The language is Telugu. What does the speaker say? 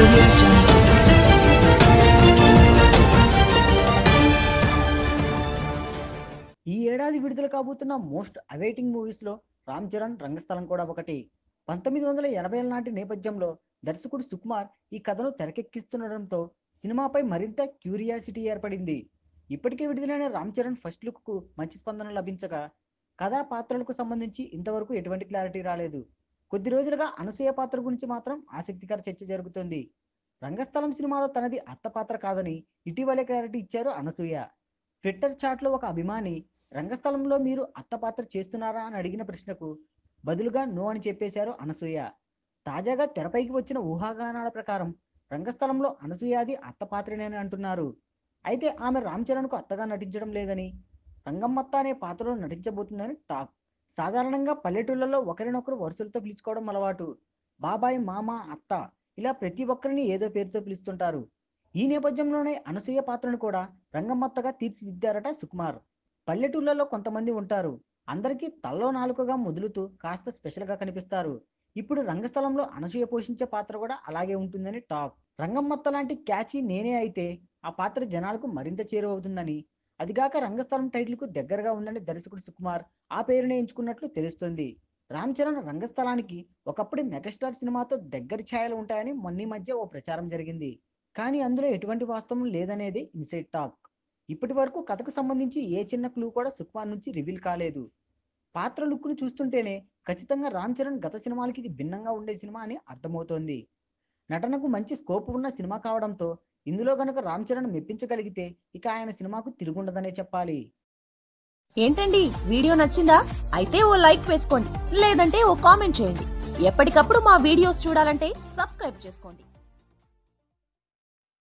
Audio Jungle. ఈ ఏడాది విడుదల కాబోతున్న మోస్ట్ అవైటింగ్ మూవీస్లో రామ్ చరణ్ రంగస్థలం కూడా ఒకటి. 1980ల నాటి నేపథ్యంలో దర్శకుడు సుకుమార్ ఈ కథను తెరకెక్కిస్తుండటంతో సినిమాపై మరింత క్యూరియాసిటీ ఏర్పడింది. ఇప్పటికే విడుదలైన రామ్ చరణ్ ఫస్ట్ లుక్కు మంచి స్పందన లభించగా కథా పాత్రలకు సంబంధించి ఇంతవరకు ఎటువంటి క్లారిటీ రాలేదు. కొద్ది రోజులుగా అనసూయ పాత్ర గురించి మాత్రం ఆసక్తికర చర్చ జరుగుతోంది. రంగస్థలం సినిమాలో తనది అత్త పాత్ర కాదని ఇటీవలే క్లారిటీ ఇచ్చారు అనసూయ. ట్విట్టర్ చాట్లో ఒక అభిమాని రంగస్థలంలో మీరు అత్త పాత్ర చేస్తున్నారా అని అడిగిన ప్రశ్నకు బదులుగా నో అని చెప్పేశారు అనసూయ. తాజాగా తెరపైకి వచ్చిన ఊహాగానాల ప్రకారం రంగస్థలంలో అనసూయాది అత్త పాత్రనేని అంటున్నారు. అయితే ఆమె రామ్ చరణ్కు అత్తగా నటించడం లేదని, రంగమ్మత్త అనే పాత్రలో నటించబోతుందని టాక్. సాధారణంగా పల్లెటూళ్ళలో ఒకరినొకరు వరుసలతో పిలుచుకోవడం అలవాటు. బాబాయ్, మామ, అత్త ఇలా ప్రతి ఒక్కరిని ఏదో పేరుతో పిలుస్తుంటారు. ఈ నేపథ్యంలోనే అనసూయ పాత్రను కూడా రంగమ్మత్తగా తీర్చిదిద్దారట సుకుమార్. పల్లెటూళ్ళలో కొంతమంది ఉంటారు, అందరికీ తల్లో నాలుకగా మొదలుతూ కాస్త స్పెషల్గా కనిపిస్తారు. ఇప్పుడు రంగస్థలంలో అనసూయ పోషించే పాత్ర కూడా అలాగే ఉంటుందని టాక్. రంగమ్మత్త లాంటి క్యాచీ నేనే అయితే ఆ పాత్ర జనాలకు మరింత చేరువవుతుందని, అదిగాక రంగస్థలం టైటిల్కు దగ్గరగా ఉందని దర్శకుడు సుకుమార్ ఆ పేరునే ఎంచుకున్నట్లు తెలుస్తోంది. రామ్ చరణ్ రంగస్థలానికి ఒకప్పుడు మెగాస్టార్ సినిమాతో దగ్గరి ఛాయలు ఉంటాయని మొన్న మధ్య ఓ ప్రచారం జరిగింది. కానీ అందులో ఎటువంటి వాస్తవం లేదనేది ఇన్సైడ్ టాక్. ఇప్పటి వరకు కథకు సంబంధించి ఏ చిన్న క్లూ కూడా సుకుమార్ నుంచి రివీల్ కాలేదు. పాత్ర లుక్ను చూస్తుంటేనే ఖచ్చితంగా రామ్ చరణ్ గత సినిమాలకి ఇది భిన్నంగా ఉండే సినిమా అని అర్థమవుతోంది. నటనకు మంచి స్కోప్ ఉన్న సినిమా కావడంతో ఇందులో గనుక రామ్ చరణ్ మెప్పించగలిగితే ఇక ఆయన సినిమాకు తిరుగుండదనే చెప్పాలి. ఏంటండి వీడియో నచ్చిందా? అయితే ఓ లైక్ వేసుకోండి, లేదంటే ఓ కామెంట్ చేయండి. ఎప్పటికప్పుడు మా వీడియోస్ చూడాలంటే సబ్స్క్రైబ్ చేసుకోండి.